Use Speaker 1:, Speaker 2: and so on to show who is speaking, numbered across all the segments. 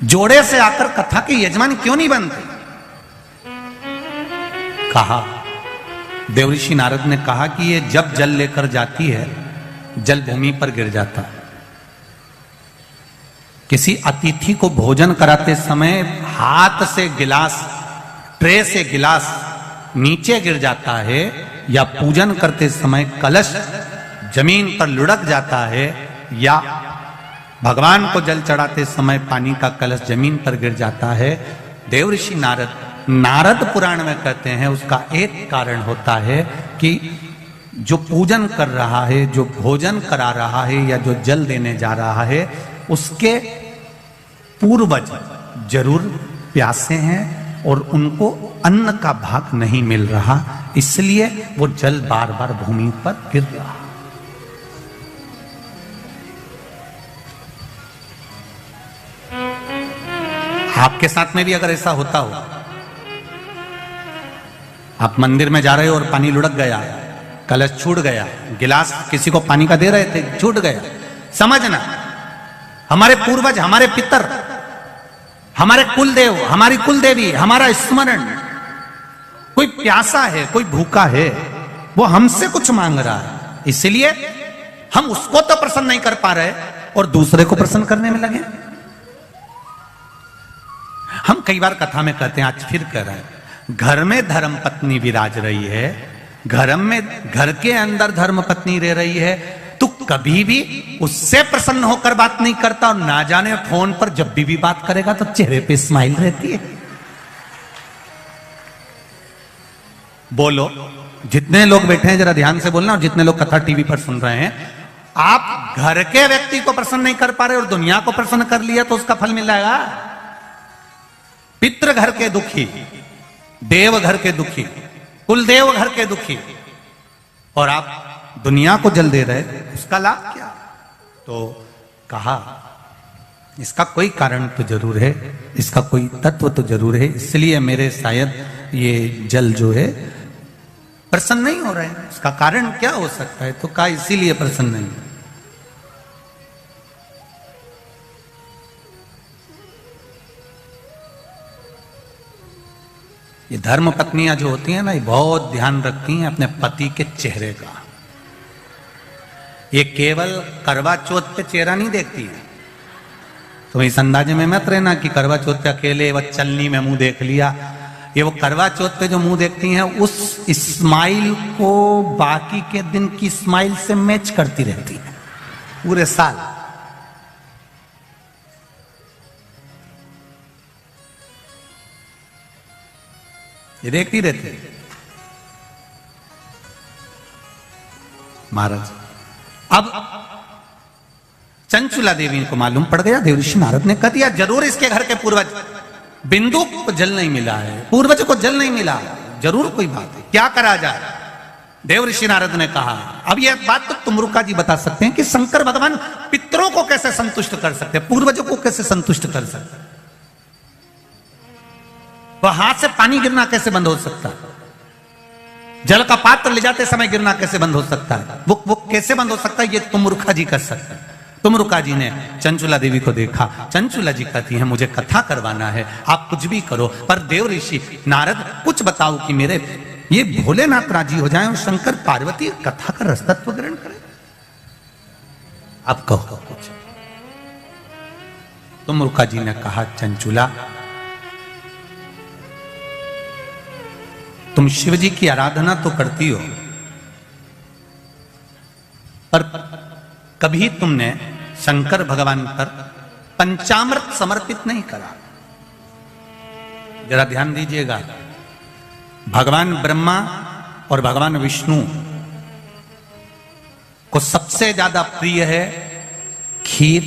Speaker 1: जोड़े से आकर कथा के यजमान क्यों नहीं बनते? कहा, देवऋषि नारद ने कहा कि ये जब जल लेकर जाती है, जल भूमि पर गिर जाता है। किसी अतिथि को भोजन कराते समय हाथ से गिलास, ट्रे से गिलास नीचे गिर जाता है, या पूजन करते समय कलश जमीन पर लुढ़क जाता है, या भगवान को जल चढ़ाते समय पानी का कलश जमीन पर गिर जाता है। देवऋषि नारद पुराण में कहते हैं उसका एक कारण होता है कि जो पूजन कर रहा है, जो भोजन करा रहा है, या जो जल देने जा रहा है, उसके पूर्वज जरूर प्यासे हैं और उनको अन्न का भाग नहीं मिल रहा, इसलिए वो जल बार बार भूमि पर गिर रहा। आपके साथ में भी अगर ऐसा होता हो, आप मंदिर में जा रहे हो और पानी लुढ़क गया, कलश छूट गया, गिलास किसी को पानी का दे रहे थे, छूट गया, समझना हमारे पूर्वज, हमारे पितर, हमारे कुलदेव, हमारी कुलदेवी, हमारा स्मरण, कोई प्यासा है, कोई भूखा है, वो हमसे कुछ मांग रहा है, इसलिए हम उसको तो प्रसन्न नहीं कर पा रहे और दूसरे को प्रसन्न करने में लगे। हम कई बार कथा में कहते हैं, आज फिर कह रहे हैं, घर में धर्म पत्नी विराज रही है, घर के अंदर धर्म पत्नी रह रही है, तो कभी भी उससे प्रसन्न होकर बात नहीं करता, और ना जाने फोन पर जब भी बात करेगा तो चेहरे पे स्माइल रहती है। बोलो, जितने लोग बैठे हैं जरा ध्यान से बोलना, और जितने लोग कथा टीवी पर सुन रहे हैं, आप घर के व्यक्ति को प्रसन्न नहीं कर पा रहे और दुनिया को प्रसन्न कर लिया तो उसका फल मिल जाएगा। पितृ घर के दुखी, देव घर के दुखी, कुलदेव घर के दुखी, और आप दुनिया को जल दे रहे, उसका लाभ क्या? तो कहा इसका कोई कारण तो जरूर है, इसका कोई तत्व तो जरूर है, इसलिए मेरे शायद ये जल जो है प्रसन्न नहीं हो रहे हैं। इसका कारण क्या हो सकता है? तो कहा इसीलिए प्रसन्न नहीं। ये धर्म पत्नियां जो होती हैं ना, ये बहुत ध्यान रखती हैं अपने पति के चेहरे का। ये केवल करवा चौथ पे चेहरा नहीं देखती है। तो इस अंदाजे में मत रहना कि करवा चौथ पे अकेले वह चलनी में मुंह देख लिया। ये वो करवा चौथ पे जो मुंह देखती हैं, उस स्माइल को बाकी के दिन की स्माइल से मैच करती रहती है पूरे साल। ये देखती रहती है। महाराज, अब चंचुला देवी को मालूम पड़ गया, देवऋषि नारद ने कह दिया जरूर इसके घर के पूर्वज, बिंदु को जल नहीं मिला है, पूर्वज को जल नहीं मिला, जरूर कोई बात है, क्या करा जाए? देवऋषि नारद ने कहा, अब यह बात तो तुमरुका जी बता सकते हैं कि शंकर भगवान पितरों को कैसे संतुष्ट कर सकते हैं, पूर्वजों को कैसे संतुष्ट कर सकते हैं? वह हाथ से पानी गिरना कैसे बंद हो सकता है? जल का पात्र ले जाते समय गिरना कैसे बंद हो सकता है? वो कैसे बंद हो सकता है? ये तुमरुका जी कर सकते हैं। तुमरुका जी ने चंचुला देवी को देखा, चंचुला जी कहती है मुझे कथा करवाना है, आप कुछ भी करो, पर देव ऋषि नारद कुछ बताओ कि मेरे ये भोलेनाथ राजी हो जाए और शंकर पार्वती कथा का रसतत्व ग्रहण करें। अब कहो कुछ। तुमरुका जी ने कहा, चंचुला तुम शिव जी की आराधना तो करती हो, पर कभी तुमने शंकर भगवान पर पंचामृत समर्पित नहीं करा। जरा ध्यान दीजिएगा, भगवान ब्रह्मा और भगवान विष्णु को सबसे ज्यादा प्रिय है खीर,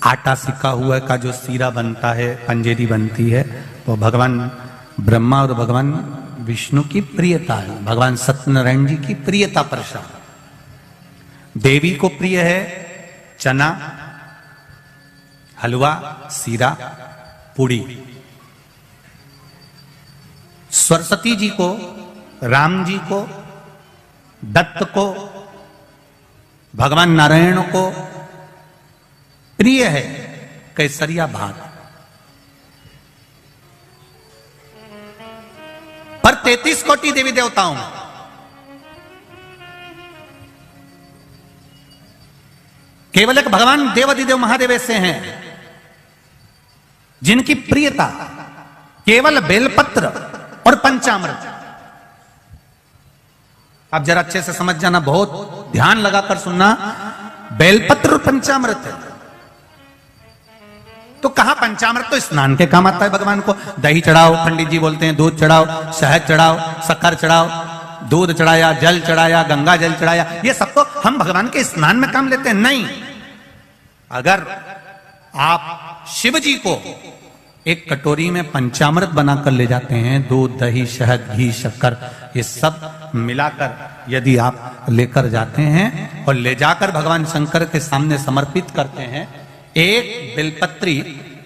Speaker 1: आटा सिका हुआ का जो सीरा बनता है, पंजेरी बनती है, वो भगवान ब्रह्मा और भगवान विष्णु की प्रियता है, भगवान सत्यनारायण जी की प्रियता प्रसाद। देवी को प्रिय है चना, हलवा, सीरा, पूड़ी। सरस्वती जी को, राम जी को, दत्त को, भगवान नारायण को प्रिय है केसरिया भाग। पर 33 कोटि देवी देवताओं में केवल एक भगवान देवाधिदेव महादेव ऐसे हैं जिनकी प्रियता केवल बेलपत्र और पंचामृत। आप जरा अच्छे से समझ जाना, बहुत ध्यान लगाकर सुनना। बेलपत्र और पंचामृत है। तो कहा पंचामृत तो स्नान के काम आता है भगवान को। दही चढ़ाओ, पंडित जी बोलते हैं, दूध चढ़ाओ, शहद चढ़ाओ, शक्कर चढ़ाओ, दूध चढ़ाया, जल चढ़ाया, गंगा जल चढ़ाया, ये सब तो हम भगवान के स्नान में काम लेते हैं। नहीं, अगर आप शिव जी को एक कटोरी में पंचामृत बनाकर ले जाते हैं, दूध, दही, शहद, घी, शक्कर, ये सब मिलाकर यदि आप लेकर जाते हैं और ले जाकर भगवान शंकर के सामने समर्पित करते हैं, एक बेलपत्री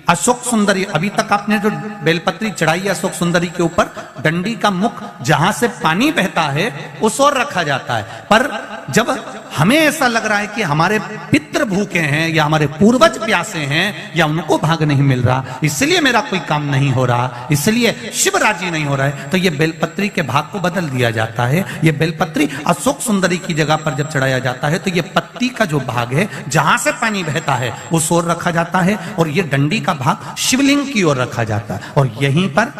Speaker 1: अशोक सुंदरी, अभी तक आपने जो बेलपत्री चढ़ाई अशोक सुंदरी के ऊपर, डंडी का मुख जहां से पानी बहता है उस ओर रखा जाता है। पर जब हमें ऐसा लग रहा है कि हमारे पितृ भूखे हैं या हमारे पूर्वज प्यासे हैं या उनको भाग नहीं मिल रहा, इसलिए मेरा कोई काम नहीं हो रहा, इसलिए शिव राजी नहीं हो रहा है, तो ये बेलपत्री के भाग को बदल दिया जाता है। ये बेलपत्री अशोक सुंदरी की जगह पर जब चढ़ाया जाता है तो ये पत्ती का जो भाग है जहां से पानी बहता है उस ओर रखा जाता है, और ये डंडी का भाग शिवलिंग की ओर रखा जाता है। और यहीं पर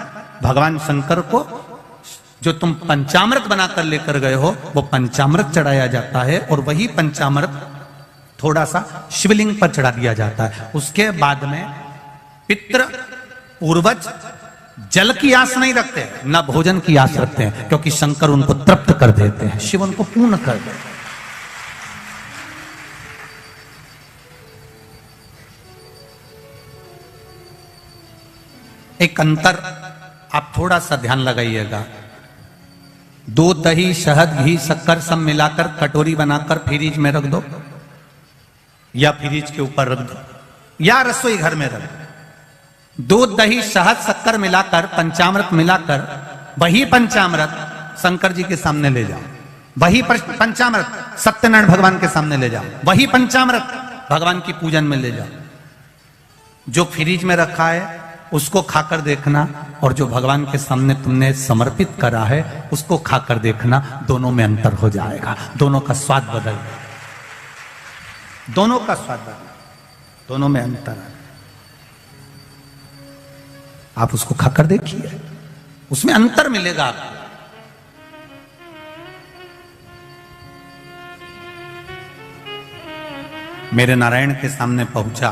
Speaker 1: भगवान शंकर को जो तुम पंचामृत बनाकर लेकर गए हो वो पंचामृत चढ़ाया जाता है, और वही पंचामृत थोड़ा सा शिवलिंग पर चढ़ा दिया जाता है। उसके बाद में पितृ पूर्वज जल की आस नहीं रखते, ना भोजन की आस रखते हैं, क्योंकि शंकर उनको तृप्त कर देते हैं, शिव उनको पूर्ण कर देते हैं। एक अंतर आप थोड़ा सा ध्यान लगाइएगा। दूध, दही, शहद, घी, शक्कर सब मिलाकर कटोरी बनाकर फ्रिज में रख दो, या फ्रिज के ऊपर रख दो, या रसोई घर में रख दो। दूध, दही, शहद, शक्कर मिलाकर, पंचामृत मिलाकर, वही पंचामृत शंकर जी के सामने ले जाओ, वही पंचामृत सत्यनारायण भगवान के सामने ले जाओ, वही पंचामृत भगवान की पूजन में ले जाओ। जो फ्रिज में रखा है उसको खाकर देखना, और जो भगवान के सामने तुमने समर्पित करा है उसको खाकर देखना, दोनों में अंतर हो जाएगा, दोनों का स्वाद बदल जाएगा, दोनों का स्वाद बदल, दोनों में अंतर है। आप उसको खाकर देखिए, उसमें अंतर मिलेगा आपको। मेरे नारायण के सामने पहुंचा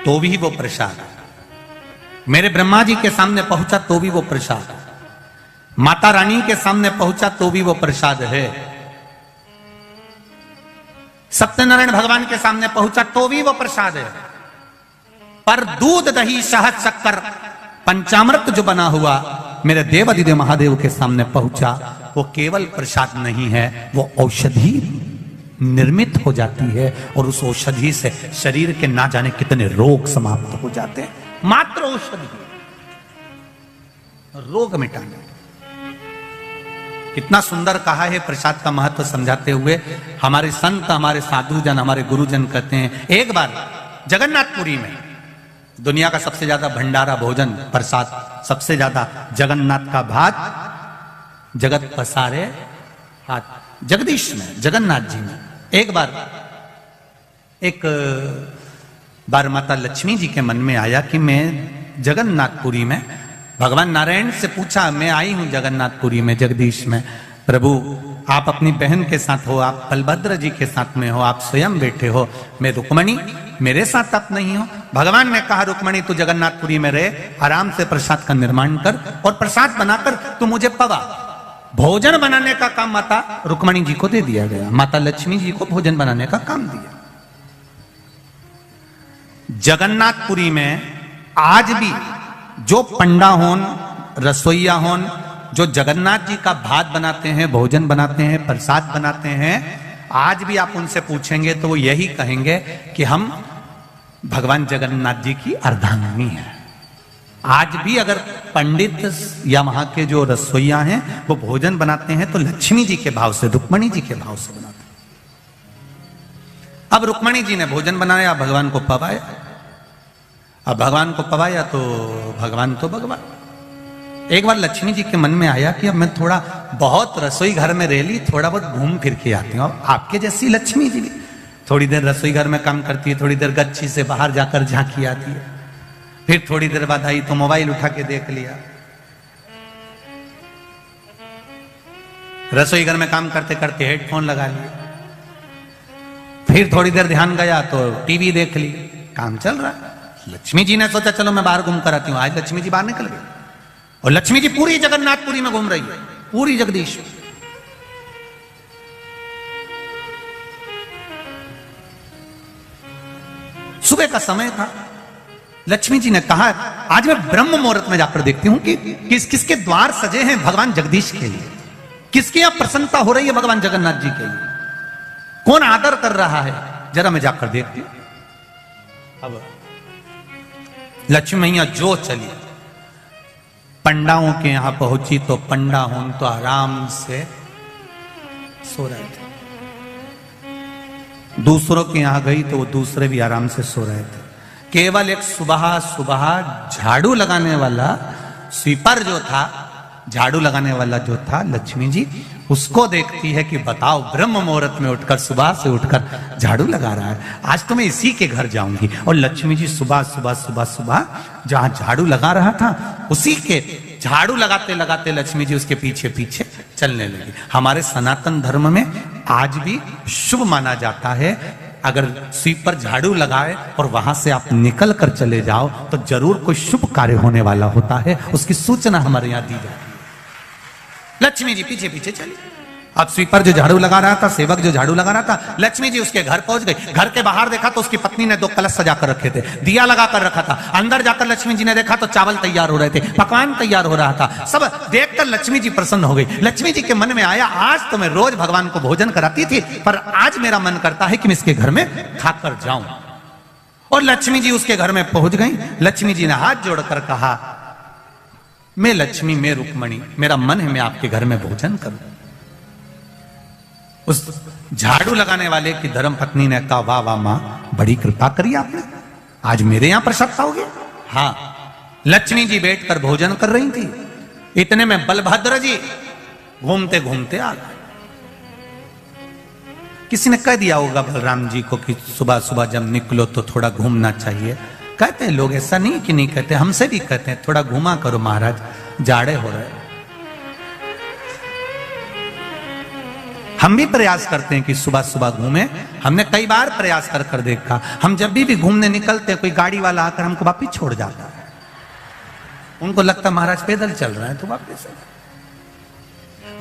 Speaker 1: तो भी वो प्रसाद, मेरे ब्रह्मा जी के सामने पहुंचा तो भी वो प्रसाद, माता रानी के सामने पहुंचा तो भी वो प्रसाद है, सत्यनारायण भगवान के सामने पहुंचा तो भी वो प्रसाद है। पर दूध, दही, शहद, शक्कर, पंचामृत जो बना हुआ मेरे देवाधिदेव महादेव के सामने पहुंचा, वो केवल प्रसाद नहीं है, वो औषधि निर्मित हो जाती है, और उस औषधि से शरीर के ना जाने कितने रोग समाप्त हो जाते हैं। मात्र औषधि, रोग मिटाने। कितना सुंदर कहा है प्रसाद का महत्व समझाते हुए हमारे संत, हमारे साधुजन, हमारे गुरुजन कहते हैं, एक बार जगन्नाथपुरी में दुनिया का सबसे ज्यादा भंडारा भोजन प्रसाद, सबसे ज्यादा जगन्नाथ का भात जगत पसारे हाथ, जगदीश में, जगन्नाथ जी में। एक बार माता लक्ष्मी जी के मन में आया कि मैं जगन्नाथपुरी में, भगवान नारायण से पूछा, मैं आई हूं जगन्नाथपुरी में, जगदीश में, प्रभु आप अपनी बहन के साथ हो, आप बलभद्र जी के साथ में हो, आप स्वयं बैठे हो, मैं रुक्मणी, मेरे साथ आप नहीं हो। भगवान ने कहा, रुक्मणी तू जगन्नाथपुरी में रहे, आराम से प्रसाद का निर्माण कर, और प्रसाद बनाकर तू मुझे पवा। भोजन बनाने का काम माता रुक्मणी जी को दे दिया गया, माता लक्ष्मी जी को भोजन बनाने का काम दिया। जगन्नाथपुरी में आज भी जो पंडा होन, रसोईया होन, जो जगन्नाथ जी का भात बनाते हैं, भोजन बनाते हैं, प्रसाद बनाते हैं, आज भी आप उनसे पूछेंगे तो वो यही कहेंगे कि हम भगवान जगन्नाथ जी की अर्धांगिनी है। आज भी अगर पंडित या वहां के जो रसोईया हैं वो भोजन बनाते हैं तो लक्ष्मी जी के भाव से, रुक्मणी जी के भाव से बनाते हैं। अब रुक्मणी जी ने भोजन बनाया, भगवान को पवाया, अब भगवान को पवाया तो भगवान तो भगवान। एक बार लक्ष्मी जी के मन में आया कि अब मैं थोड़ा बहुत रसोई घर में रह ली, थोड़ा बहुत घूम फिर के आती हूँ। अब आपके जैसी लक्ष्मी जी भी थोड़ी देर रसोई घर में काम करती है, थोड़ी देर गच्छी से बाहर जाकर झांकी आती है, फिर थोड़ी देर बाद आई तो मोबाइल उठा के देख लिया। रसोई घर में काम करते करते हेडफोन लगा लिए, फिर थोड़ी देर ध्यान गया तो टीवी देख ली, काम चल रहा है। लक्ष्मी जी ने सोचा चलो मैं बाहर घूम कर आती हूँ। आज लक्ष्मी जी बाहर निकल गई और लक्ष्मी जी पूरी जगन्नाथपुरी में घूम रही है, पूरी जगदीश। सुबह का समय था। लक्ष्मी जी ने कहा आज मैं ब्रह्म मुहूर्त में जाकर देखती हूं कि किसके द्वार सजे हैं भगवान जगदीश के लिए, किसकी यहां प्रसन्नता हो रही है भगवान जगन्नाथ जी के लिए, कौन आदर कर रहा है, जरा मैं जाकर देखती हूं। अब लक्ष्मी मैया जो चली, पंडाओं के यहां पहुंची तो पंडा हों तो आराम से सो रहे थे। दूसरों के यहां गई तो वो दूसरे भी आराम से सो रहे थे। केवल एक सुबह सुबह झाड़ू लगाने वाला स्वीपर जो था, झाड़ू लगाने वाला जो था लक्ष्मी जी, उसको देखती है कि बताओ ब्रह्म मुहूर्त में उठकर, सुबह से उठकर झाड़ू लगा रहा है, आज तो मैं इसी के घर जाऊंगी। और लक्ष्मी जी सुबह सुबह सुबह सुबह जहां झाड़ू लगा रहा था, उसी के झाड़ू लगाते लगाते लक्ष्मी जी उसके पीछे पीछे चलने लगी। हमारे सनातन धर्म में आज भी शुभ माना जाता है, अगर स्वीपर झाड़ू लगाए और वहां से आप निकल कर चले जाओ तो जरूर कोई शुभ कार्य होने वाला होता है, उसकी सूचना हमारे यहां दी जाती है। लक्ष्मी जी पीछे पीछे चली। अब स्वीपर जो झाड़ू लगा रहा था, सेवक जो झाड़ू लगा रहा था, लक्ष्मी जी उसके घर पहुंच गई। घर के बाहर देखा तो उसकी पत्नी ने 2 कलश सजा कर रखे थे, दिया लगा कर रखा था। अंदर जाकर लक्ष्मी जी ने देखा तो चावल तैयार हो रहे थे, पकवान तैयार हो रहा था। सब देखकर लक्ष्मी जी प्रसन्न हो गई। लक्ष्मी जी के मन में आया आज तो मैं रोज भगवान को भोजन कराती थी, पर आज मेरा मन करता है कि मैं इसके घर में खाकर जाऊं। और लक्ष्मी जी उसके घर में पहुंच गई। लक्ष्मी जी ने हाथ जोड़कर कहा मैं लक्ष्मी, मैं रुक्मणी, मेरा मन है मैं आपके घर में भोजन करूं। उस झाड़ू लगाने वाले की धर्म पत्नी ने कहा वाह वाह मां, बड़ी कृपा करी आपने, आज मेरे यहां प्रसाद खाओगे। हाँ, लक्ष्मी जी बैठकर भोजन कर रही थी, इतने में बलभद्र जी घूमते घूमते आ गए। किसी ने कह दिया होगा बलराम जी को कि सुबह सुबह जब निकलो तो थोड़ा घूमना चाहिए। कहते हैं लोग, ऐसा नहीं कि नहीं कहते, हमसे भी कहते हैं थोड़ा घुमा करो महाराज, जाड़े हो रहे। हम भी प्रयास करते हैं कि सुबह सुबह घूमें। हमने कई बार प्रयास कर कर देखा, हम जब भी घूमने निकलते हैं कोई गाड़ी वाला आकर हमको वापिस छोड़ जाता है। उनको लगता महाराज पैदल चल रहा है तो वापिस।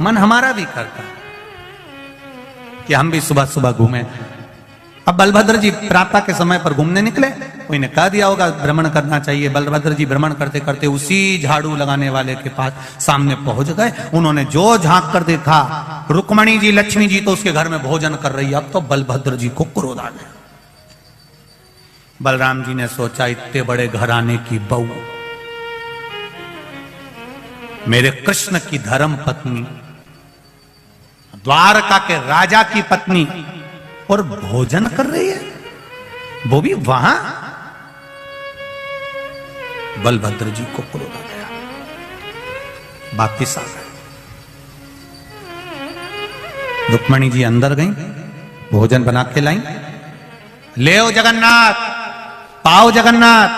Speaker 1: मन हमारा भी करता है कि हम भी सुबह सुबह घूमें। अब बलभद्र जी प्रातः के समय पर घूमने निकले, कोई ने कह दिया होगा भ्रमण करना चाहिए। बलभद्र जी भ्रमण करते करते उसी झाड़ू लगाने वाले के पास सामने पहुंच गए। उन्होंने जो झांक कर देखा, रुक्मणी जी लक्ष्मी जी तो उसके घर में भोजन कर रही है। अब तो बलभद्र जी को क्रोध आ गया। बलराम जी ने सोचा इतने बड़े घराने की बहू, मेरे कृष्ण की धर्म पत्नी, द्वारका के राजा की पत्नी, और भोजन कर रही है, वो भी वहां। बलभद्र जी को क्रोध आ गया, वापिस आ गए। रुक्मणी जी अंदर गई, भोजन बना के लाई। ले आओ जगन्नाथ, पाओ जगन्नाथ।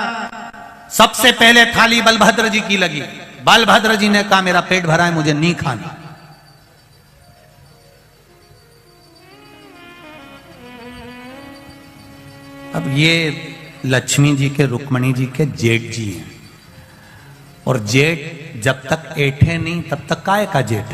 Speaker 1: सबसे पहले थाली बलभद्र जी की लगी। बलभद्र जी ने कहा मेरा पेट भरा है, मुझे नहीं खाना। अब ये लक्ष्मी जी के, रुक्मणी जी के जेठ जी हैं, और जेठ जब तक ऐठे नहीं तब तक काय का जेठ।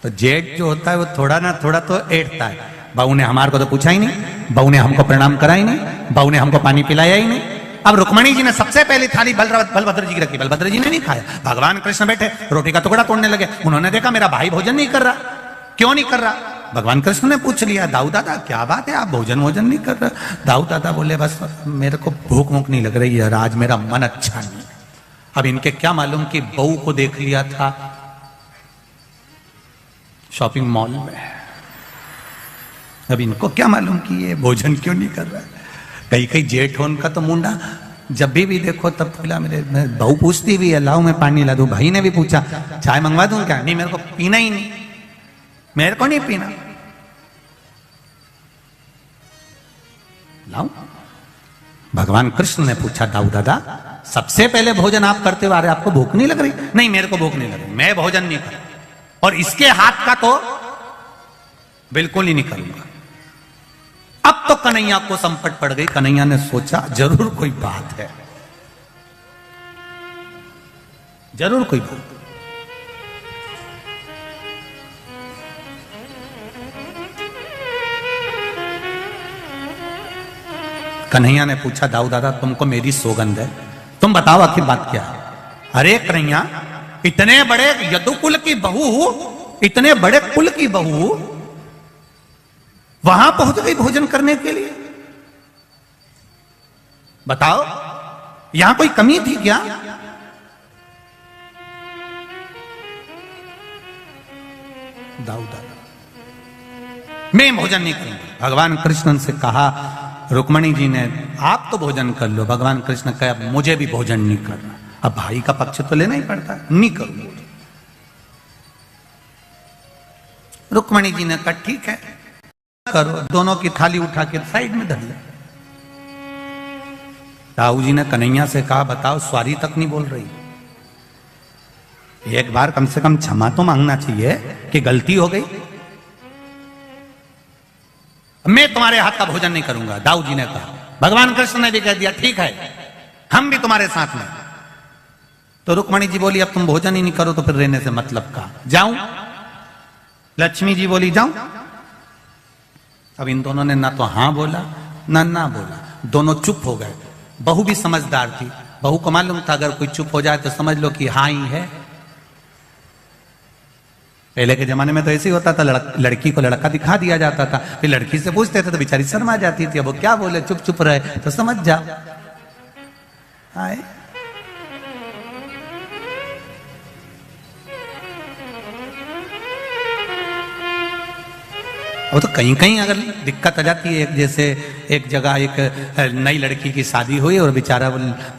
Speaker 1: तो जेठ जो होता है वो थोड़ा ना थोड़ा तो ऐठता है। बहू ने हमारे को तो पूछा ही नहीं, बहू ने हमको प्रणाम करा ही नहीं, बहू ने हमको पानी पिलाया ही नहीं। अब रुक्मणी जी ने सबसे पहली थाली बलभद्र जी की रखी, बलभद्र जी ने नहीं खाया। भगवान कृष्ण बैठे रोटी का टुकड़ा तोड़ने लगे। उन्होंने देखा मेरा भाई भोजन नहीं कर रहा, क्यों नहीं कर रहा। भगवान कृष्ण ने पूछ लिया, दाऊ दादा क्या बात है, आप भोजन वोजन नहीं कर रहे। दाऊ दादा बोले बस मेरे को भूख भूख नहीं लग रही है, आज मेरा मन अच्छा नहीं। अब इनके क्या मालूम कि बहू को देख लिया था शॉपिंग मॉल में। अब इनको क्या मालूम कि ये भोजन क्यों नहीं कर रहा है। कई कई जेठ हो उनका तो मुंडा, जब भी देखो तब पिला। मेरे बहू पूछती भी है लाओ मैं पानी ला दूं, भाई ने भी पूछा चाय मंगवा दूं क्या, नहीं मेरे को पीना ही नहीं, मेरे को नहीं पीना, लाओ। भगवान कृष्ण ने पूछा दाऊ दादा सबसे पहले भोजन आप करते हो, अरे आपको भूख नहीं लग रही? नहीं मेरे को भूख नहीं लग रही, मैं भोजन नहीं कर, और इसके हाथ का तो बिल्कुल ही नहीं करूंगा। अब तो कन्हैया को संकट पड़ गई। कन्हैया ने सोचा जरूर कोई बात है, जरूर कोई बात। कन्हैया ने पूछा दाऊ दादा तुमको मेरी सौगंध है, तुम बताओ आखिर बात क्या है? अरे कन्हैया इतने बड़े यदुकुल की बहू, इतने बड़े कुल की बहू वहां पहुंच गई भोजन करने के लिए, बताओ यहां कोई कमी थी क्या? दाऊ दादा मैं भोजन नहीं करूंगा। भगवान कृष्ण से कहा, रुक्मणी जी ने आप तो भोजन कर लो, भगवान कृष्ण कहा मुझे भी भोजन नहीं करना। अब भाई का पक्ष तो लेना ही पड़ता है, नहीं करूंगा। रुक्मणी जी ने कहा ठीक है करो, दोनों की थाली उठा के साइड में धर ले। दाऊ जी ने कन्हैया से कहा बताओ सॉरी तक नहीं बोल रही, एक बार कम से कम क्षमा तो मांगना चाहिए कि गलती हो गई। मैं तुम्हारे हाथ का भोजन नहीं करूंगा, दाऊ जी ने कहा। भगवान कृष्ण ने भी कह दिया ठीक है हम भी तुम्हारे साथ में। तो रुक्मणी जी बोली अब तुम भोजन ही नहीं करो तो फिर रहने से मतलब का, जाऊं? लक्ष्मी जी बोली जाऊं। अब इन दोनों ने ना तो हां बोला ना बोला, दोनों चुप हो गए। बहू भी समझदार थी, बहू को मालूम था अगर कोई चुप हो जाए तो समझ लो कि हाँ ही है। पहले के जमाने में तो ऐसे ही होता था, लड़की को लड़का दिखा दिया जाता था, फिर लड़की से पूछते थे तो बेचारी शर्मा जाती थी। अब वो क्या बोले, चुप चुप रहे तो समझ जा आए। वो तो कहीं कहीं अगर दिक्कत आ जाती है, एक जैसे एक जगह एक नई लड़की की शादी हुई और बेचारा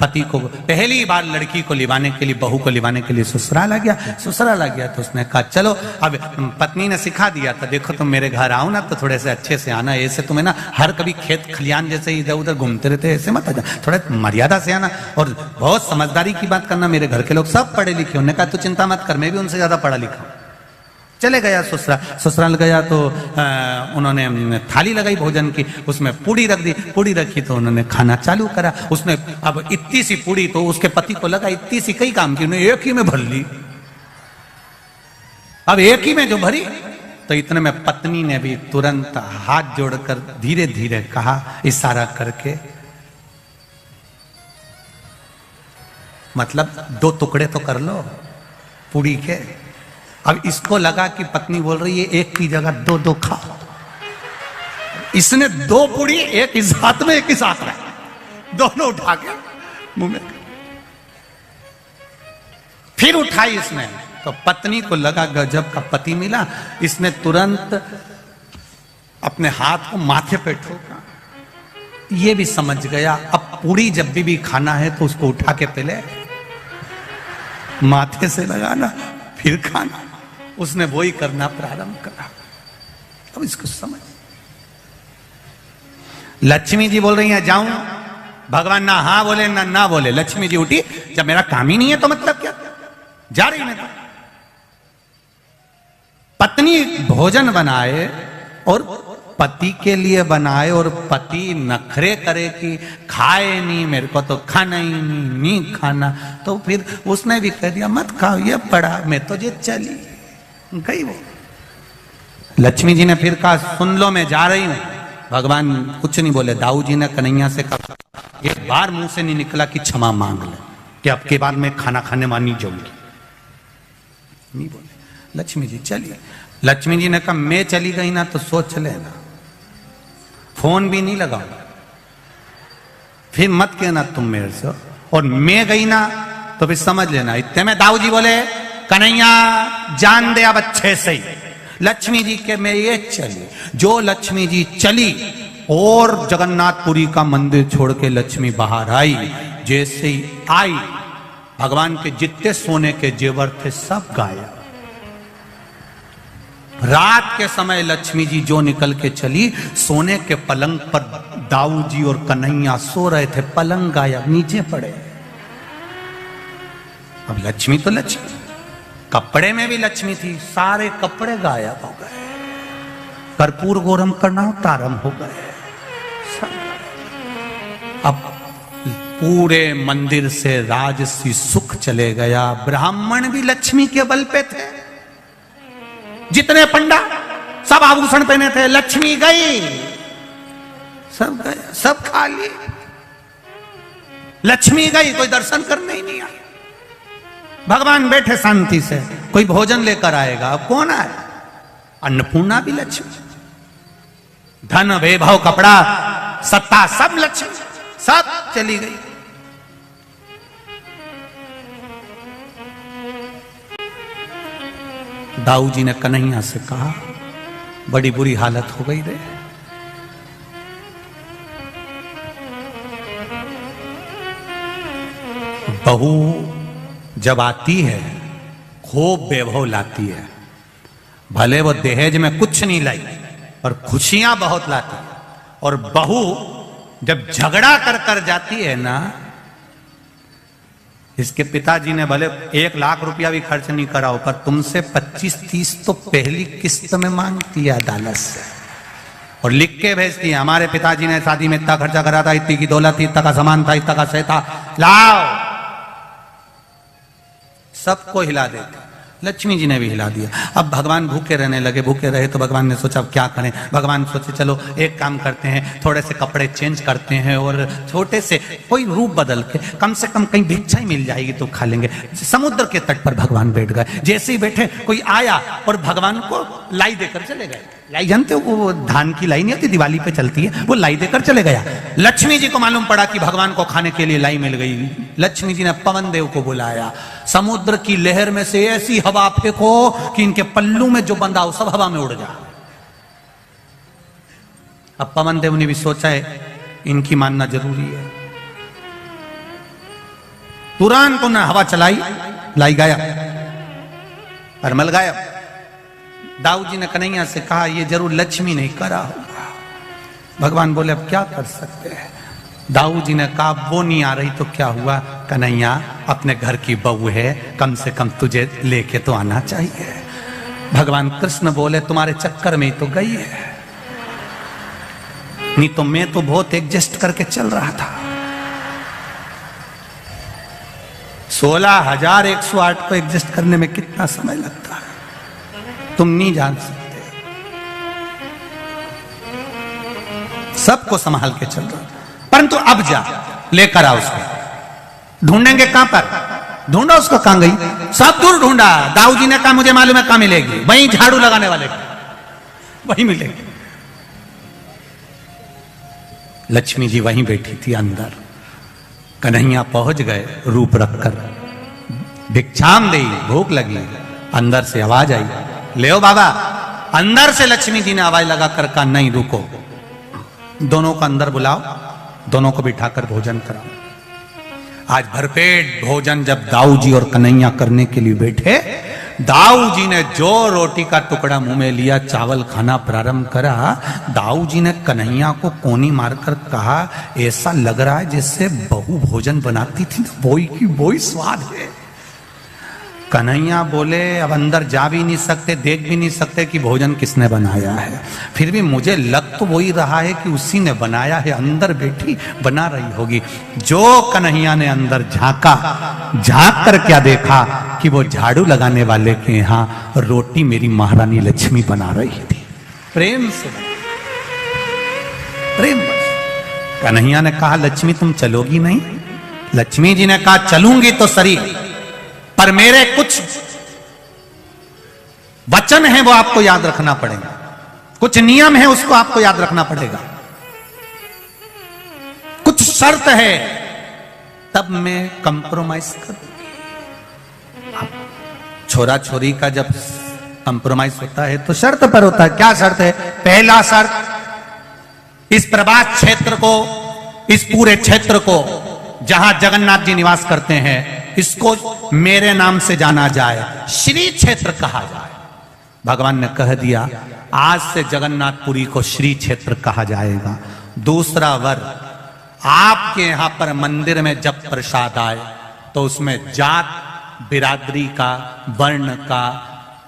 Speaker 1: पति को पहली बार लड़की को लिवाने के लिए, बहू को लिवाने के लिए ससुराल आ गया। ससुराल आ गया तो उसने कहा चलो, अब पत्नी ने सिखा दिया था देखो तुम मेरे घर आओ ना तो थोड़े से अच्छे से आना, ऐसे तुम्हें ना हर कभी खेत खलियान जैसे इधर उधर घूमते रहते ऐसे मत आ जा, थोड़ा मर्यादा से आना और बहुत समझदारी की बात करना। मेरे घर के लोग सब पढ़े लिखे, उन्होंने कहा तू चिंता मत कर मैं भी उनसे ज्यादा पढ़ा लिखा। चले गया ससुराल गया तो उन्होंने थाली लगाई भोजन की, उसमें पूड़ी रख दी, पूड़ी रखी तो उन्होंने खाना चालू करा। उसमें अब इतनी सी पूड़ी तो उसके पति को लगा इतनी सी कई काम की, उन्होंने एक ही में भर ली। अब एक ही में जो भरी तो इतने में पत्नी ने भी तुरंत हाथ जोड़कर धीरे धीरे कहा इशारा करके, मतलब दो टुकड़े तो कर लो पूड़ी के। अब इसको लगा कि पत्नी बोल रही है एक की जगह दो दो खाओ, इसने दो पूड़ी एक इस हाथ में एक इस हाथ में दोनों उठा के मुंह में, फिर उठाई इसने तो पत्नी को लगा गजब का पति मिला। इसने तुरंत अपने हाथ को माथे पे ठोका, ये भी समझ गया अब पूड़ी जब भी खाना है तो उसको उठा के पहले माथे से लगाना फिर खाना। उसने वो ही करना प्रारंभ करा। अब इसको समझ। लक्ष्मी जी बोल रही हैं जाऊं, भगवान ना हाँ बोले ना बोले। लक्ष्मी जी उठी, जब मेरा काम ही नहीं है तो मतलब क्या, जा रही मैं तो। पत्नी भोजन बनाए और पति के लिए बनाए और पति नखरे करे कि खाए नहीं, मेरे को तो खाना ही नहीं खाना, तो फिर उसने भी कह दिया मत खाओ ये पड़ा, मैं तो ये चली गई। वो लक्ष्मी जी ने फिर कहा सुन लो मैं जा रही हूं। भगवान कुछ नहीं बोले। दाऊ जी ने कन्हैया से कहा एक बार मुंह से नहीं निकला कि क्षमा मांग ले कि अब के बाद मैं खाना खाने मानी जाऊंगी, नहीं बोले। लक्ष्मी जी चली। लक्ष्मी जी ने कहा मैं चली गई ना तो सोच लेना, फोन भी नहीं लगाऊंगा, फिर मत कहना तुम मेरे से, और मैं गई ना तो फिर समझ लेना। इतने में दाऊ जी बोले कन्हैया जान दे अब अच्छे से ही। लक्ष्मी जी के में ये चली, जो लक्ष्मी जी चली और जगन्नाथपुरी का मंदिर छोड़ के लक्ष्मी बाहर आई। जैसे ही आई, भगवान के जितने सोने के जेवर थे सब गायब। रात के समय लक्ष्मी जी जो निकल के चली, सोने के पलंग पर दाऊ जी और कन्हैया सो रहे थे, पलंग गायब, नीचे पड़े। अब लक्ष्मी तो लक्ष्मी, कपड़े में भी लक्ष्मी थी, सारे कपड़े गायब हो गए। कर्पूर गौरम कर्णावतारम हो गए। अब पूरे मंदिर से राजसी सुख चले गया। ब्राह्मण भी लक्ष्मी के बल पे थे। जितने पंडा सब आभूषण पहने थे, लक्ष्मी गई, सब गए, सब खा लिए। लक्ष्मी गई, कोई दर्शन करने ही नहीं आया। भगवान बैठे शांति से, कोई भोजन लेकर आएगा, अब कौन आए? अन्नपूर्णा भी लक्ष्मी, धन वैभव कपड़ा सत्ता सब लक्ष्मी, सब चली गई। दाऊ जी ने कन्हैया से कहा, बड़ी बुरी हालत हो गई रे। बहू जब आती है खूब वैभव लाती है, भले वो दहेज में कुछ नहीं लाई पर खुशियां बहुत लाती है। और बहू जब झगड़ा कर कर जाती है ना, इसके पिताजी ने भले 1 लाख रुपया भी खर्च नहीं करा हो, पर तुमसे 25-30 तो पहली किस्त में मांगती है अदालत से, और लिख के भेजती है, हमारे पिताजी ने शादी में इतना खर्चा करा था, इतनी की दौलत थी, इतना का सामान था, इतना का सह था, लाओ। सबको हिला देते। लक्ष्मी जी ने भी हिला दिया। अब भगवान भूखे रहने लगे। भूखे रहे तो भगवान ने सोचा अब क्या करें। भगवान सोचे चलो एक काम करते हैं, थोड़े से कपड़े चेंज करते हैं और छोटे से कोई रूप बदल के कम से कम कहीं भिक्षा ही मिल जाएगी तो खा लेंगे। समुद्र के तट पर भगवान बैठ गए। जैसे ही बैठे कोई आया और भगवान को लाई देकर चले गए। लाई जानते हो, वो धान की लाई नहीं होती, दिवाली पे चलती है, वो लाई देकर चले गया। लक्ष्मी जी को मालूम पड़ा कि भगवान को खाने के लिए लाई मिल गई। लक्ष्मी जी ने पवन देव को बुलाया, समुद्र की लहर में से ऐसी हवा फेंको कि इनके पल्लू में जो बंधा हो सब हवा में उड़ जा। अब पवन देव ने भी सोचा है इनकी मानना जरूरी है। तुरंत उन्होंने हवा चलाई, लाई गायब, परमल गायब। दाऊ जी ने कन्हैया से कहा ये जरूर लक्ष्मी ने करा होगा। भगवान बोले अब क्या कर सकते हैं। दाऊ जी ने कहा वो नहीं आ रही तो क्या हुआ, कन्हैया अपने घर की बहू है, कम से कम तुझे लेके तो आना चाहिए। भगवान कृष्ण बोले तुम्हारे चक्कर में ही तो गई है, नहीं तो मैं तो बहुत एडजस्ट करके चल रहा था। 16,108 को एडजस्ट करने में कितना समय लगता है तुम नहीं जान सकते। सबको संभाल के चल रहा, परंतु अब जा लेकर आ उसको। ढूंढेंगे कहां पर, ढूंढा उसको, कहां गई, सब दूर ढूंढा। दाऊ जी ने कहा मुझे मालूम है कहां मिलेगी, वहीं झाड़ू लगाने वाले वहीं मिलेगी। लक्ष्मी जी वहीं बैठी थी अंदर। कन्हैया पहुंच गए रूप रखकर, भिक्षाम दी, भूख लगी। अंदर से आवाज आई, ले बाबा। अंदर से लक्ष्मी जी ने आवाज लगा कर कहा नहीं रुको, दोनों को अंदर बुलाओ, दोनों को बिठाकर भोजन कराओ। आज भरपेट भोजन जब दाऊ जी और कन्हैया करने के लिए बैठे, दाऊ जी ने जो रोटी का टुकड़ा मुंह में लिया, चावल खाना प्रारंभ करा, दाऊ जी ने कन्हैया को कोनी मारकर कहा ऐसा लग रहा है जैसे बहू भोजन बनाती थी ना, वही की वही स्वाद है। कन्हैया बोले अब अंदर जा भी नहीं सकते, देख भी नहीं सकते कि भोजन किसने बनाया है, फिर भी मुझे लग तो वही रहा है कि उसी ने बनाया है, अंदर बैठी बना रही होगी। जो कन्हैया ने अंदर झांका, झांक कर क्या देखा कि वो झाड़ू लगाने वाले के यहाँ रोटी मेरी महारानी लक्ष्मी बना रही थी, प्रेम से, प्रेम। कन्हैया ने कहा लक्ष्मी तुम चलोगी नहीं? लक्ष्मी जी ने कहा चलूंगी तो सही, पर मेरे कुछ वचन हैं वो आपको याद रखना पड़ेगा, कुछ नियम है उसको आपको याद रखना पड़ेगा, कुछ शर्त है, तब मैं कंप्रोमाइज करूंगी। छोरा छोरी का जब कंप्रोमाइज होता है तो शर्त पर होता है। क्या शर्त है? पहला शर्त इस प्रभास क्षेत्र को, इस पूरे क्षेत्र को जहां जगन्नाथ जी निवास करते हैं, इसको मेरे नाम से जाना जाए, श्री क्षेत्र कहा जाए। भगवान ने कह दिया आज से जगन्नाथपुरी को श्री क्षेत्र कहा जाएगा। दूसरा वर, आपके यहां पर मंदिर में जब प्रसाद आए तो उसमें जात बिरादरी का, वर्ण का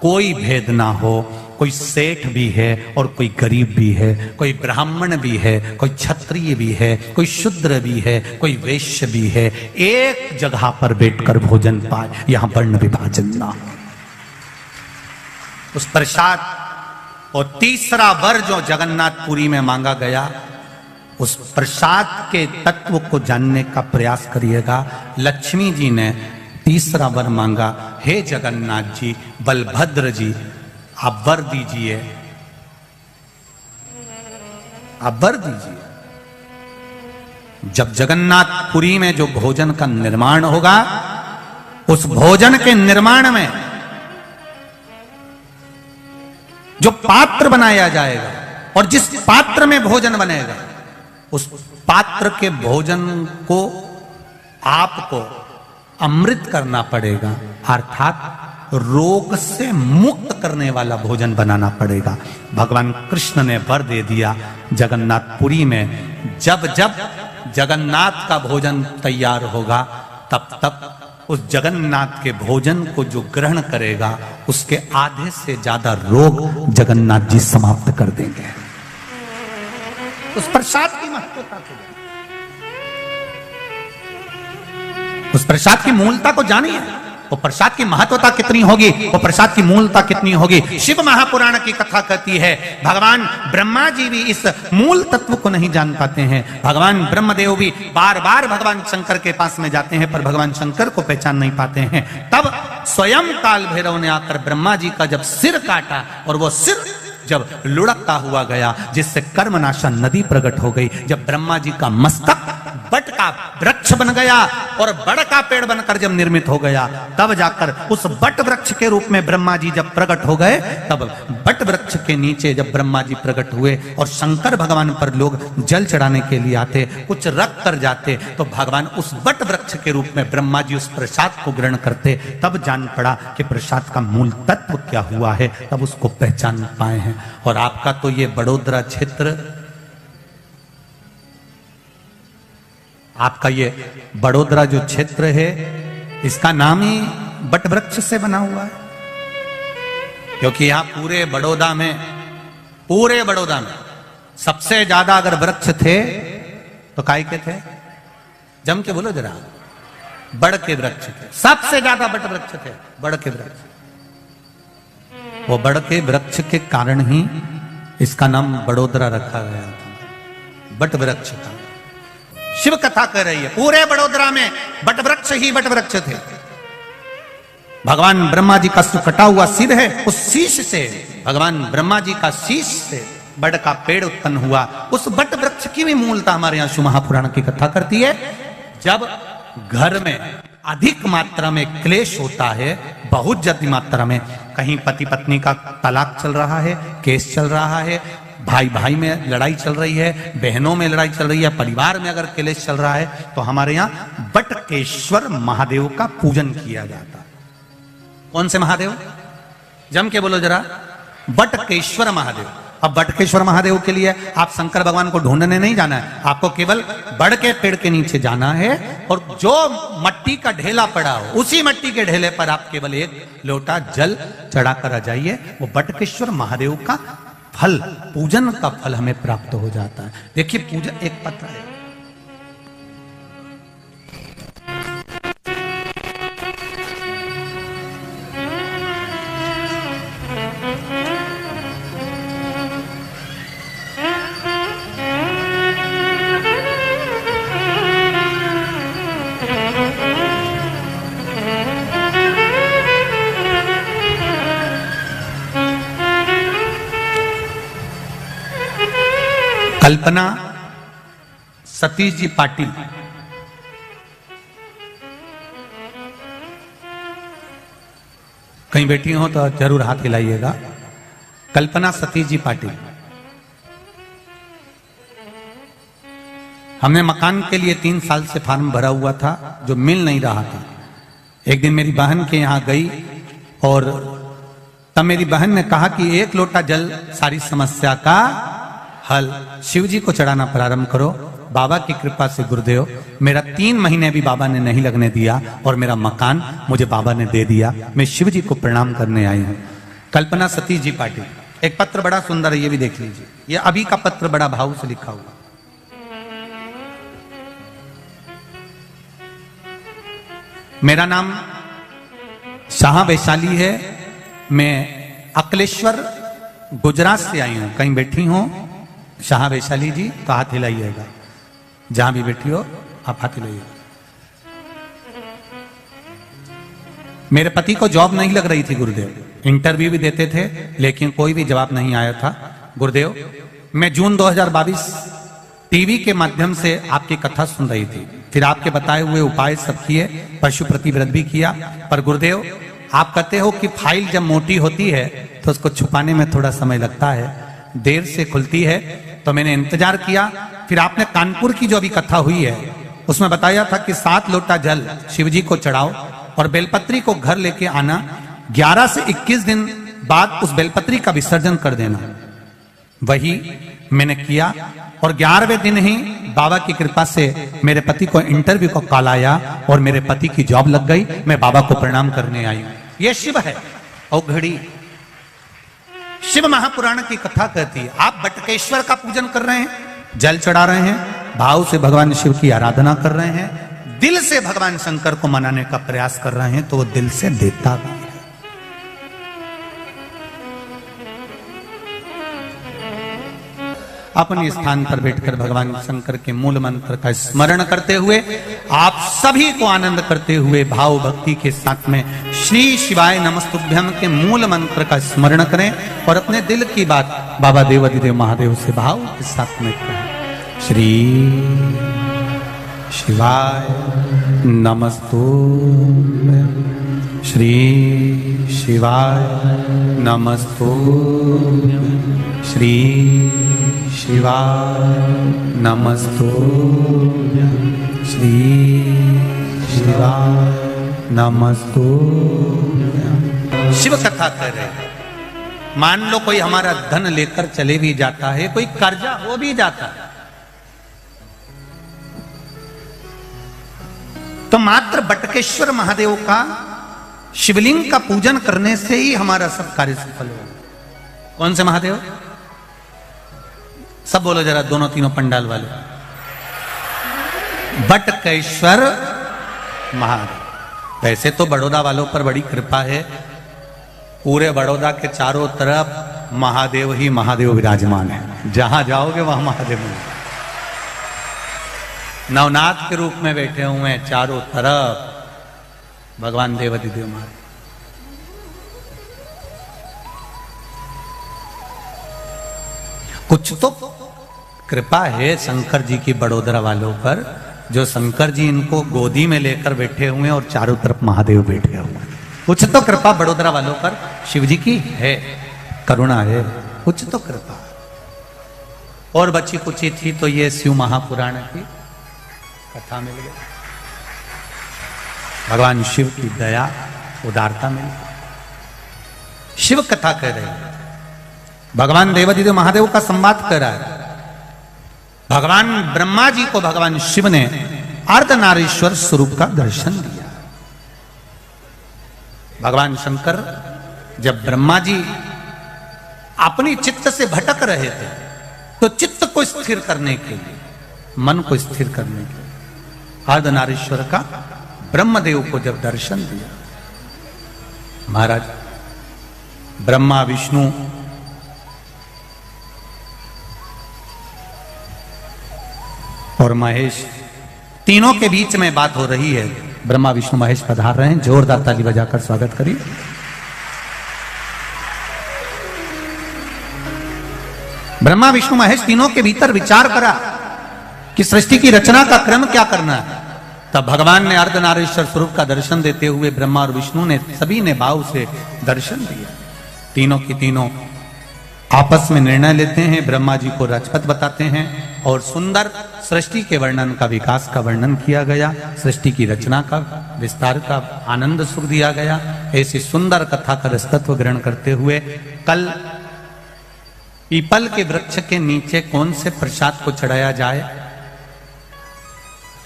Speaker 1: कोई भेद ना हो। कोई सेठ भी है और कोई गरीब भी है, कोई ब्राह्मण भी है, कोई क्षत्रिय भी है, कोई शूद्र भी है, कोई वैश्य भी है, एक जगह पर बैठकर भोजन पाए, यहां वर्ण विभाजन ना हो। उस प्रसाद और तीसरा वर जो जगन्नाथपुरी में मांगा गया, उस प्रसाद के तत्व को जानने का प्रयास करिएगा। लक्ष्मी जी ने तीसरा वर मांगा, हे जगन्नाथ जी, बलभद्र जी, आप वर दीजिए, आप वर दीजिए। जब जगन्नाथपुरी में जो भोजन का निर्माण होगा, उस भोजन के निर्माण में जो पात्र बनाया जाएगा और जिस पात्र में भोजन बनेगा, उस पात्र के भोजन को आपको अमृत करना पड़ेगा, अर्थात रोग से मुक्त करने वाला भोजन बनाना पड़ेगा। भगवान कृष्ण ने वर दे दिया। जगन्नाथपुरी में जब जब जगन्नाथ का भोजन तैयार होगा, तब तब उस जगन्नाथ के भोजन को जो ग्रहण करेगा, उसके आधे से ज्यादा रोग जगन्नाथ जी समाप्त कर देंगे। उस प्रसाद की महत्वता को, उस प्रसाद की मूलता को जानिए। वो प्रसाद की महत्वता कितनी होगी, वो प्रसाद की मूलता कितनी होगी। शिव महापुराण की कथा कहती है, भगवान ब्रह्मा जी भी इस मूल तत्व को नहीं जान पाते हैं। भगवान ब्रह्मदेव भी बार बार भगवान शंकर के पास में जाते हैं, पर भगवान शंकर को पहचान नहीं पाते हैं। तब स्वयं काल भैरव ने आकर ब्रह्मा जी का जब सिर काटा, और वो सिर जब लुढ़कता हुआ गया, जिससे कर्मनाशा नदी प्रकट हो गई। जब ब्रह्मा जी का मस्तक बट का वृक्ष बन गया और बड़ का पेड़ बनकर जब निर्मित हो गया, तब जाकर उस बट वृक्ष के रूप में ब्रह्मा जी जब प्रकट हो गए, तब बट वृक्ष के नीचे जब ब्रह्मा जी प्रकट हुए और शंकर भगवान पर लोग जल चढ़ाने के लिए आते, कुछ रख कर जाते, तो भगवान उस बट वृक्ष के रूप में ब्रह्मा जी उस प्रसाद को ग्रहण करते। तब जान पड़ा कि प्रसाद का मूल तत्व क्या हुआ है, तब उसको पहचान पाए हैं। और आपका तो ये बड़ोदरा क्षेत्र, आपका ये बड़ोदरा जो क्षेत्र है, इसका नाम ही बट वृक्ष से बना हुआ है। क्योंकि यहां पूरे बड़ौदा में सबसे ज्यादा अगर वृक्ष थे तो काय के थे? जम के बोलो जरा, बड़ के वृक्ष थे। सबसे ज्यादा बट वृक्ष थे, बड़ के वृक्ष। वो बड़ के वृक्ष के कारण ही इसका नाम बड़ोदरा रखा गया था, बट वृक्ष था। शिव कथा कह रही है, पूरे बड़ोदरा में बट वृक्ष ही बट वृक्ष थे। भगवान ब्रह्मा जी का कटा हुआ सिर है, उस शीश से, भगवान ब्रह्मा जी का शीश से बड़ का पेड़ उत्पन्न हुआ। उस बट वृक्ष की भी मूलता हमारे यहाँ शिव महापुराण की कथा करती है। जब घर में अधिक मात्रा में क्लेश होता है, बहुत ज्यादा मात्रा में, कहीं पति पत्नी का तलाक चल रहा है, केस चल रहा है, भाई भाई में लड़ाई चल रही है, बहनों में लड़ाई चल रही है, परिवार में अगर क्लेश चल रहा है, तो हमारे यहाँ बटकेश्वर महादेव का पूजन किया जाता है। कौन से महादेव? जम के बोलो जरा, बटकेश्वर महादेव। अब बटकेश्वर महादेव के लिए आप शंकर भगवान को ढूंढने नहीं जाना है, आपको केवल बड़ के पेड़ के नीचे जाना है, और जो मट्टी का ढेला पड़ा हो, उसी मट्टी के ढेले पर आप केवल एक लोटा जल चढ़ाकर आ जाइए। वो बटकेश्वर महादेव का फल, पूजन का फल हमें प्राप्त हो जाता है। देखिए, पूजन एक पत्र है, कल्पना सतीश जी पाटिल, कहीं बैठी हो तो जरूर हाथ हिलाइएगा। कल्पना सतीश जी पाटिल हमने मकान के लिए 3 साल से फॉर्म भरा हुआ था, जो मिल नहीं रहा था। एक दिन मेरी बहन के यहाँ गई और तब मेरी बहन ने कहा कि 1 लोटा जल सारी समस्या का हल, शिव जी को चढ़ाना प्रारंभ करो। बाबा की कृपा से गुरुदेव, मेरा 3 महीने भी बाबा ने नहीं लगने दिया और मेरा मकान मुझे बाबा ने दे दिया। मैं शिव जी को प्रणाम करने आई हूँ। कल्पना सतीश जी पाटिल, एक पत्र बड़ा सुंदर है, ये भी देख लीजिए। ये अभी का पत्र बड़ा भाव से लिखा हुआ। मेरा नाम शाह वैशाली है, मैं अकलेश्वर गुजरात से आई हूं। कहीं बैठी हूं शाह वैशाली जी तो हाथ हिलाइएगा, जहां भी बैठी हो आप हाथ हिलाइएगा। मेरे पति को जॉब नहीं लग रही थी गुरुदेव, इंटरव्यू भी देते थे लेकिन कोई भी जवाब नहीं आया था। गुरुदेव, मैं जून 2022 टीवी के माध्यम से आपकी कथा सुन रही थी, फिर आपके बताए हुए उपाय सब किए, पशु प्रतिव्रत भी किया। पर गुरुदेव, आप कहते हो कि फाइल जब मोटी होती है तो उसको छुपाने में थोड़ा समय लगता है, देर से खुलती है। तो मैंने इंतजार किया, फिर आपने कानपुर की जो अभी कथा हुई है उसमें बताया था कि 7 लोटा जल शिवजी को चढ़ाओ और बेलपत्री को घर लेके आना, 11 से 21 दिन बाद उस बेलपत्री का विसर्जन कर देना। वही मैंने किया और 11वें दिन ही बाबा की कृपा से मेरे पति को इंटरव्यू को कॉल आया और मेरे पति की जॉब लग गई। मैं बाबा को प्रणाम करने आई हूं। ये शिव है औघड़ी। शिव महापुराण की कथा कहती है, आप बटकेश्वर का पूजन कर रहे हैं, जल चढ़ा रहे हैं, भाव से भगवान शिव की आराधना कर रहे हैं, दिल से भगवान शंकर को मनाने का प्रयास कर रहे हैं, तो वो दिल से देता भी है। अपने स्थान पर बैठकर भगवान शंकर के मूल मंत्र का स्मरण करते हुए आप सभी को आनंद करते हुए भाव भक्ति के साथ में श्री शिवाय नमस्तुभ्यम के मूल मंत्र का स्मरण करें और अपने दिल की बात बाबा देवाधिदेव महादेव से भाव के साथ में करें। श्री शिवाय नमस्तुभ्यम, श्री शिवाय नमस्तुभ्यम, श्री शिवाय नमस्तुभ्यम, श्री शिवाय नमस्तुभ्यम। शिव कथा कर रहे हैं। मान लो कोई हमारा धन लेकर चले भी जाता है, कोई कर्जा हो भी जाता है, तो मात्र बटकेश्वर महादेव का शिवलिंग का पूजन करने से ही हमारा सब कार्य सफल हो। कौन से महादेव? सब बोलो जरा, दोनों तीनों पंडाल वाले। बटकेश्वर महादेव। वैसे तो बड़ौदा वालों पर बड़ी कृपा है, पूरे बड़ौदा के चारों तरफ महादेव ही महादेव विराजमान है, जहां जाओगे वहां महादेव है। नवनाथ के रूप में बैठे हुए हैं चारों तरफ भगवान देवाधिदेव महादेव। कुछ तो कृपा है शंकर जी की बड़ोदरा वालों पर, जो शंकर जी इनको गोदी में लेकर बैठे हुए हैं और चारों तरफ महादेव बैठे हुए हैं। कुछ तो कृपा बड़ोदरा वालों पर शिव जी की है, करुणा है, कुछ तो कृपा। और बची कुची थी तो ये शिव महापुराण की कथा मिल गई, भगवान शिव की दया उदारता मिल गई। शिव कथा कह रहे हैं, भगवान देवाधिदेव महादेव का संवाद कर रहा है। भगवान ब्रह्मा जी को भगवान शिव ने अर्धनारीश्वर स्वरूप का दर्शन दिया। भगवान शंकर जब ब्रह्मा जी अपनी चित्त से भटक रहे थे तो चित्त को स्थिर करने के लिए, मन को स्थिर करने के लिए अर्धनारीश्वर का ब्रह्मदेव को जब दर्शन दिया, महाराज ब्रह्मा विष्णु और महेश तीनों के बीच में बात हो रही है। ब्रह्मा विष्णु महेश पधार रहे हैं, जोरदार ताली बजाकर स्वागत करिए। ब्रह्मा विष्णु महेश तीनों के भीतर विचार करा कि सृष्टि की रचना का क्रम क्या करना है। तब भगवान ने अर्धनारीश्वर स्वरूप का दर्शन देते हुए ब्रह्मा और विष्णु ने सभी ने भाव से दर्शन दिया। तीनों की तीनों आपस में निर्णय लेते हैं, ब्रह्मा जी को राजपथ बताते हैं और सुंदर सृष्टि के वर्णन का, विकास का वर्णन किया गया, सृष्टि की रचना का, विस्तार का आनंद सुख दिया गया। ऐसी सुंदर कथा का रसतत्व ग्रहण करते हुए कल पीपल के वृक्ष के नीचे कौन से प्रसाद को चढ़ाया जाए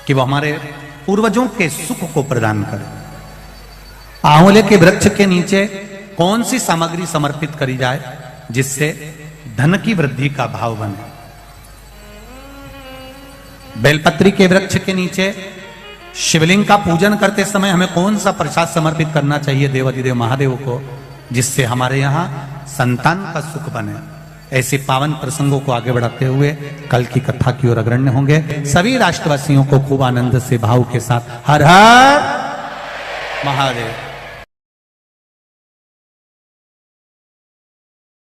Speaker 1: कि वो हमारे पूर्वजों के सुख को प्रदान करे। आंवले के वृक्ष के नीचे कौन सी सामग्री समर्पित करी जाए जिससे धन की वृद्धि का भाव बने। बेलपत्री के वृक्ष के नीचे शिवलिंग का पूजन करते समय हमें कौन सा प्रसाद समर्पित करना चाहिए देवाधिदेव महादेव को, जिससे हमारे यहां संतान का सुख बने। ऐसे पावन प्रसंगों को आगे बढ़ाते हुए कल की कथा की ओर अग्रण्य होंगे। सभी राष्ट्रवासियों को खूब आनंद से भाव के साथ हर हर महादेव।